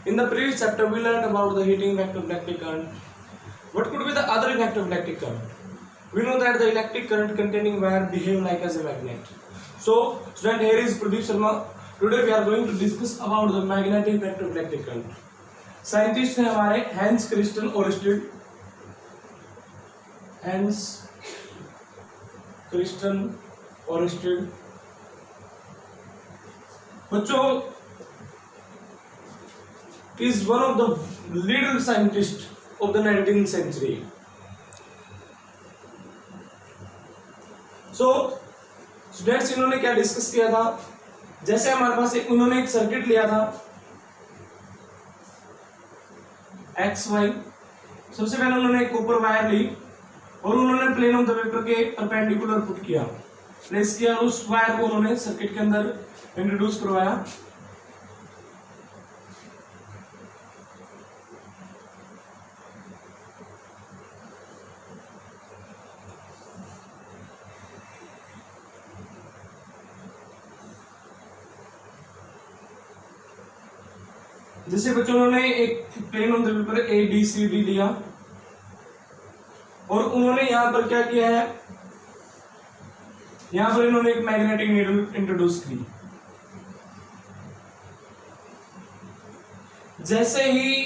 In the previous chapter, we learned about the heating effect of electric current. What could be the other effect of electric current? We know that the electric current containing wire behave like as a magnet. So, student, here is Pradeep Sharma. Today we are going to discuss about the magnetic effect of electric current. Scientist हैं हमारे Hans Christian Oersted, Hans Christian Oersted. बच्चों, is one of the leading scientists of the 19th century. So students, इन्होंने क्या discuss किया था? जैसे हमारे पास उन्होंने एक सर्किट लिया था एक्स वाई। सबसे पहले उन्होंने एक कॉपर वायर ली और उन्होंने प्लेन ऑफ द वेपर के परपेंडिकुलर पुट किया, प्लेस किया, और उस वायर को उन्होंने सर्किट के अंदर इंट्रोड्यूस करवाया। जैसे बच्चों, उन्होंने एक plane of the paper A B C D लिया और उन्होंने यहां पर क्या किया है, यहां पर इन्होंने एक मैग्नेटिक नीडल इंट्रोड्यूस की। जैसे ही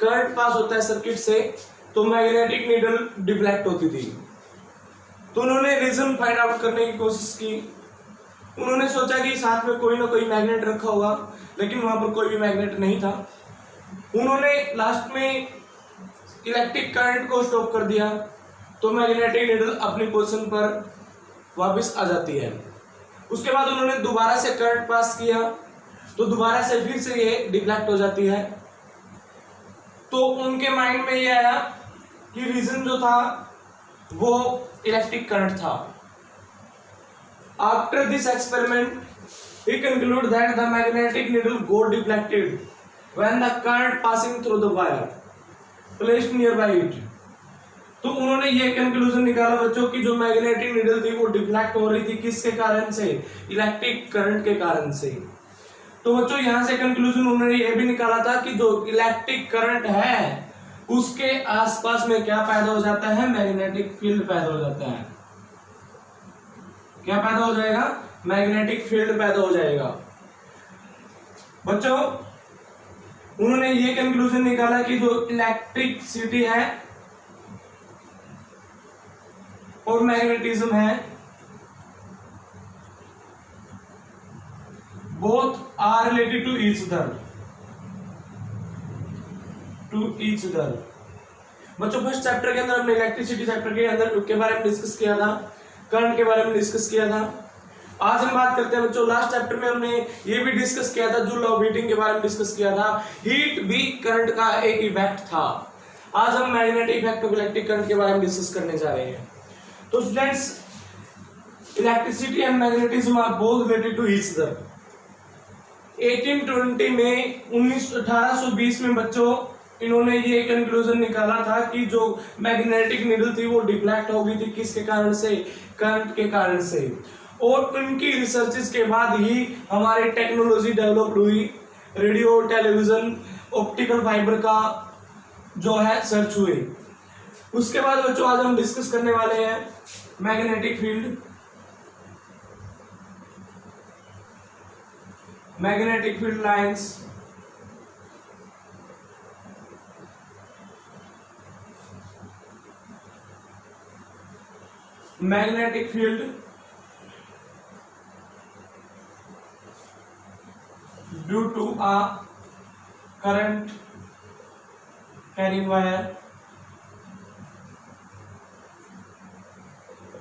करंट पास होता है सर्किट से तो मैग्नेटिक नीडल डिफ्लेक्ट होती थी। तो उन्होंने रीजन फाइंड आउट करने की कोशिश की। उन्होंने सोचा कि साथ में कोई ना कोई मैग्नेट रखा होगा, लेकिन वहां पर कोई भी मैग्नेट नहीं था। उन्होंने लास्ट में इलेक्ट्रिक करंट को स्टॉप कर दिया तो मैग्नेटिक नीडल अपनी पोजीशन पर वापस आ जाती है। उसके बाद उन्होंने दोबारा से करंट पास किया तो दोबारा से फिर से ये डिफ्लेक्ट हो जाती है। तो उनके माइंड में ये आया कि रीजन जो था वो इलेक्ट्रिक करंट था। After this experiment, he concluded that the magnetic needle got deflected when the current passing through the wire placed nearby it. तो उन्होंने ये कंक्लूजन निकाला बच्चों कि जो मैग्नेटिक नीडल थी वो डिफ्लेक्ट हो रही थी, किसके कारण से? इलेक्ट्रिक करंट के कारण से। तो बच्चों, यहां से कंक्लूजन उन्होंने ये भी निकाला था कि जो इलेक्ट्रिक करंट है उसके आसपास में क्या पैदा हो जाता है? मैग्नेटिक फील्ड पैदा हो जाता है। क्या पैदा हो जाएगा? मैग्नेटिक फील्ड पैदा हो जाएगा। बच्चों, उन्होंने ये कंक्लूजन निकाला कि जो इलेक्ट्रिसिटी है और मैग्नेटिज्म है, both are related to each other. बच्चों, फर्स्ट चैप्टर के अंदर हमने इलेक्ट्रिसिटी चैप्टर के अंदर के बारे में डिस्कस किया था, करंट के बारे में डिस्कस किया था। आज हम बात करते हैं बच्चों, लास्ट चैप्टर में हमने ये भी डिस्कस किया था, जूल ऑफ हीटिंग के बारे में डिस्कस किया था। हीट भी करंट का एक इफेक्ट था। आज हम magnetic effect of electric current के बारे में डिस्कस करने जा रहे हैं। तो students, electricity and magnetism are both related to each other. 1820 में 1820 में बच्चों इन्होंने ये कंक्लूजन निकाला था कि जो मैग्नेटिक नीडल थी वो डिफ्लेक्ट हो गई थी, किसके कारण से? करंट के कारण से। और उनकी रिसर्चेस के बाद ही हमारी टेक्नोलॉजी डेवलप हुई। रेडियो, टेलीविजन, ऑप्टिकल फाइबर का जो है सर्च हुए। उसके बाद बच्चों आज हम डिस्कस करने वाले हैं magnetic field, magnetic field lines, magnetic field due to a current carrying wire,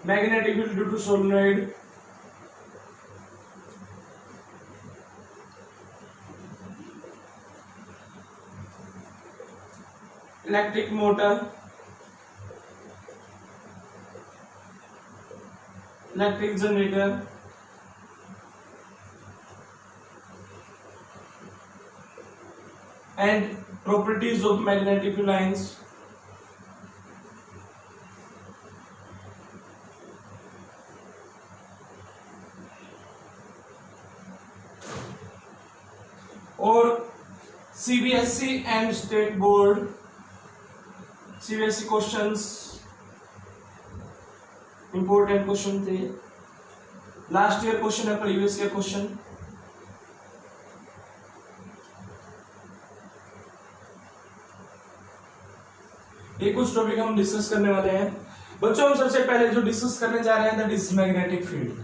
magnetic field due to solenoid, electric motor, electric generator, and properties of magnetic lines. और CBSE and state board, CBSE questions, important question थे, last year question है, previous year question. ये कुछ topic हम discuss करने वाले हैं बच्चों। हम सबसे पहले जो डिस्कस करने जा रहे हैं that is magnetic field,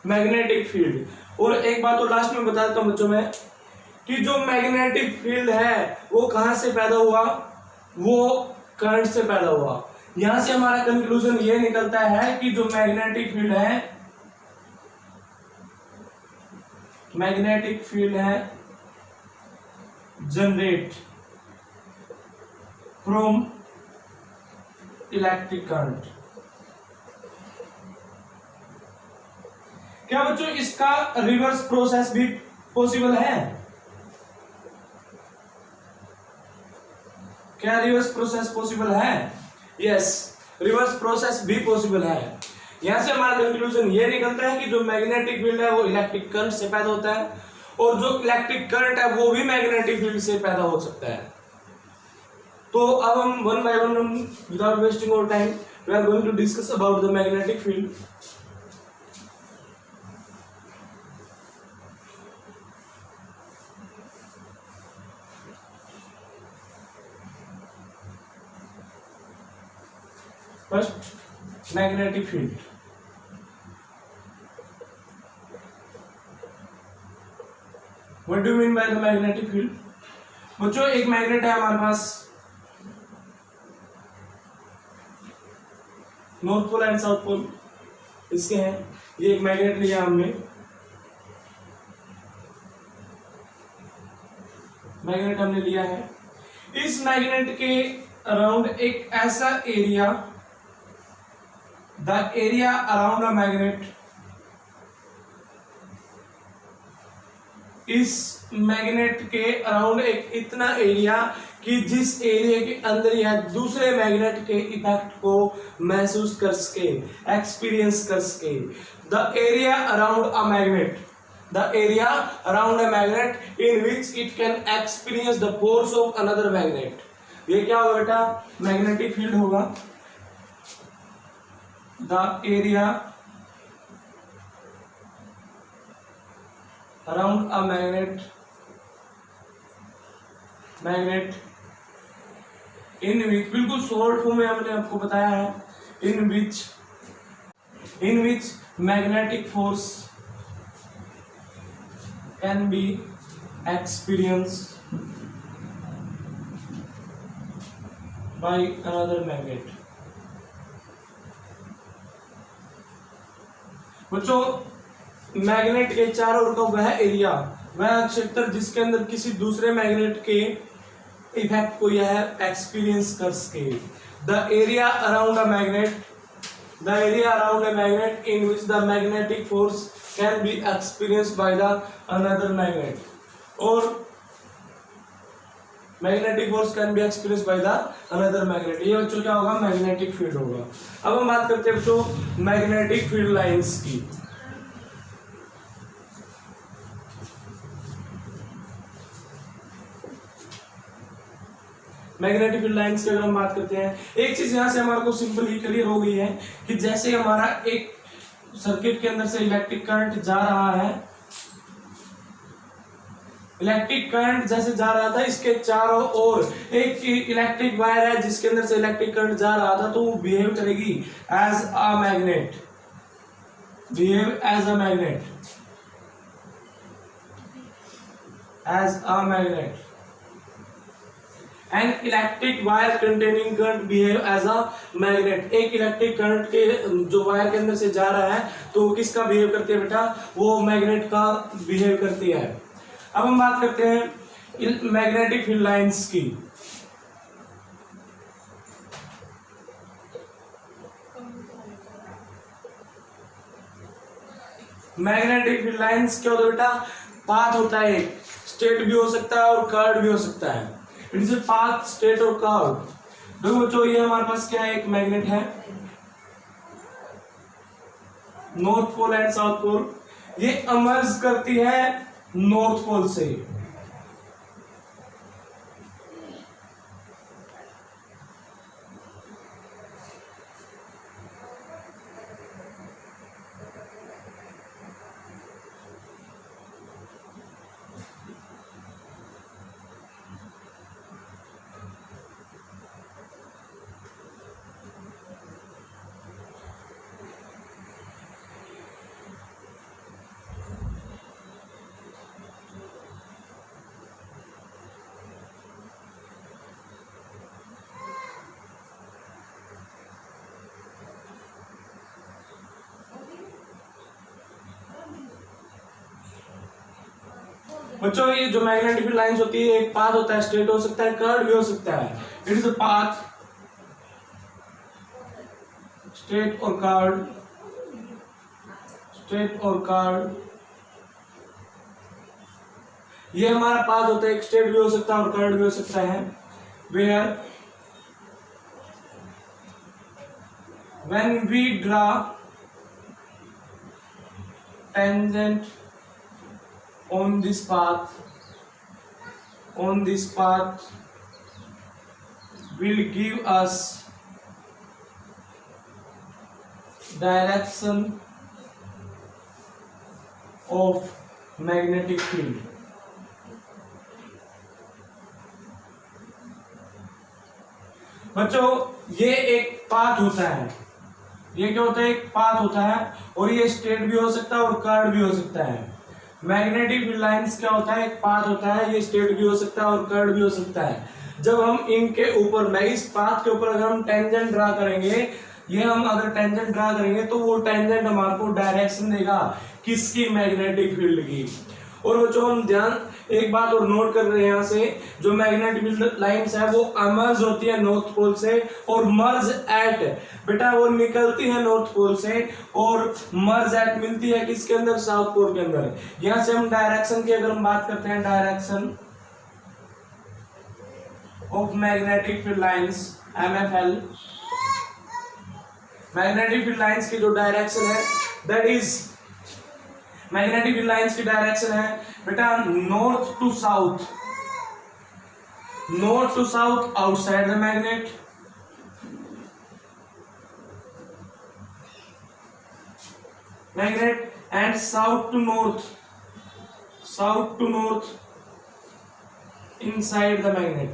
magnetic field. और एक बात तो लास्ट में बता देता हूं बच्चों में कि जो मैग्नेटिक फील्ड है वो कहां से पैदा हुआ, वो करंट से पैदा हुआ। यहां से हमारा कंक्लूजन ये निकलता है कि जो मैग्नेटिक फील्ड है, मैग्नेटिक फील्ड है जनरेट फ्रॉम इलेक्ट्रिक करंट। क्या बच्चों इसका रिवर्स प्रोसेस भी पॉसिबल है? क्या रिवर्स प्रोसेस पॉसिबल है? यस, रिवर्स प्रोसेस भी पॉसिबल है। यहां से हमारा कंक्लूजन ये निकलता है कि जो मैग्नेटिक फील्ड है वो इलेक्ट्रिक करंट से पैदा होता है और जो इलेक्ट्रिक करंट है वो भी मैग्नेटिक फील्ड से पैदा हो सकता है। तो अब हम one by one, without wasting our time, we are going to discuss about the magnetic field. First, magnetic field. What do you mean by the magnetic field? बच्चों एक मैग्नेट है हमारे पास, north pole and south pole इसके हैं। ये एक magnet लिया हमने, मैग्नेट हमने लिया है। इस मैग्नेट के अराउंड एक ऐसा area, the area around a magnet, इस मैग्नेट के अराउंड एक इतना एरिया कि जिस एरिया के अंदर यह दूसरे मैग्नेट के इफेक्ट को महसूस कर सके, एक्सपीरियंस कर सके। The area around a magnet, the area around a magnet in which it can experience the force of another magnet. ये क्या होगा बेटा? मैग्नेटिक फील्ड होगा। The area around a magnet, magnet in which, बिल्कुल short form में हमने आपको बताया है, in which magnetic force can be experience by another magnet. बच्चों मैग्नेट के चारों ओर का वह एरिया, वह क्षेत्र जिसके अंदर किसी दूसरे मैग्नेट के इफेक्ट को यह एक्सपीरियंस कर सके। The area around a magnet, the area around a magnet in which the magnetic force can be experience by the another magnet, और magnetic force can be experience by the another magnet. ये बच्चों क्या होगा? Magnetic field होगा। अब हम बात करते हैं बच्चों मैग्नेटिक फील्ड लाइंस की। मैग्नेटिक फील्ड लाइंस की अगर हम बात करते हैं, एक चीज यहां से हमारे को सिंपली क्लियर हो गई है कि जैसे हमारा एक सर्किट के अंदर से इलेक्ट्रिक करंट जा रहा है, इलेक्ट्रिक करंट जैसे जा रहा था, इसके चारों ओर एक इलेक्ट्रिक वायर है जिसके अंदर से इलेक्ट्रिक करंट जा रहा था, तो वो बिहेव करेगी as a magnet, behave as a magnet, as a magnet. An electric wire containing current behave as a magnet. एक इलेक्ट्रिक करंट के जो वायर के अंदर से जा रहा है तो किसका बिहेव करती है बेटा? वो मैग्नेट का बिहेव करती है। अब हम बात करते हैं मैग्नेटिक फील्ड लाइंस की। मैग्नेटिक फील्ड लाइंस क्या होता है बेटा? पाथ होता है, एक स्ट्रेट भी हो सकता है और कर्व भी हो सकता है। इट इज पाथ, स्ट्रेट और कर्व। देखो बच्चों ये हमारे पास क्या है? एक मैग्नेट है, north pole and south pole. ये इमर्ज करती है नॉर्थ पोल से, बच्चों ये जो मैग्नेटिक फील्ड लाइंस होती है, एक पाथ होता है, स्ट्रेट हो सकता है, कर्व भी हो सकता है। It is a path, straight और कर्व, स्ट्रेट और कर्व। ये हमारा पाथ होता है, एक स्ट्रेट भी हो सकता है और कर्व भी हो सकता है। Where when we draw tangent on this path will give us direction of magnetic field। बच्चों ये एक पाथ होता है, ये क्या होता है, एक पाथ होता है, और ये स्ट्रेट भी हो सकता है और कर्व भी हो सकता है। मैग्नेटिक फील्ड लाइंस क्या होता है, एक पाथ होता है, ये स्ट्रेट भी हो सकता है और कर्व भी हो सकता है। जब हम इनके ऊपर में इस पाथ के ऊपर अगर हम टेंजेंट ड्रा करेंगे, ये हम अगर टेंजेंट ड्रा करेंगे तो वो टेंजेंट हमारे को डायरेक्शन देगा किसकी, मैग्नेटिक फील्ड की। और बच्चों हम ध्यान एक बात और नोट कर रहे हैं यहाँ से, जो मैग्नेटिक फील्ड लाइंस है वो अमर्ज होती है नॉर्थ पोल से और मर्ज एट, बेटा वो निकलती है नॉर्थ पोल से और मर्ज एट मिलती है किसके अंदर, साउथ पोल के अंदर। यहाँ से हम डायरेक्शन की अगर हम बात करते हैं, direction of magnetic field lines MFL, magnetic field lines की जो डायरेक्शन है that is, magnetic field lines की डायरेक्शन है बेटा north to south, north to south outside the magnet, magnet and south to north, south to north inside the magnet.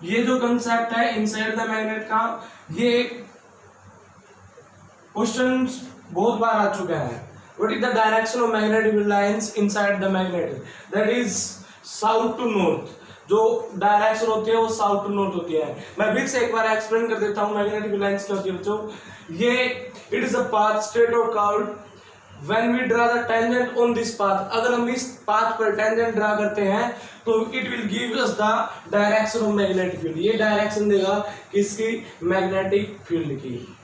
ये जो concept है inside the magnet का, ये question बहुत बार आ चुका है। What is the direction of magnetic field lines inside the magnet, that is south to north. जो डायरेक्शन होती है वो साउथ टू नॉर्थ होती है। मैं फिर से एक बार एक्सप्लेन कर देता हूँ मैग्नेटिक फील्ड लाइंस क्या होती है बच्चों। ये it is a path straight और curved when we draw the tangent on this path, अगर हम इस पाथ पर टेंजेंट ड्रा करते हैं तो it will give us the direction of magnetic field, ये डायरेक्शन देगा किसकी, मैग्नेटिक फील्ड की।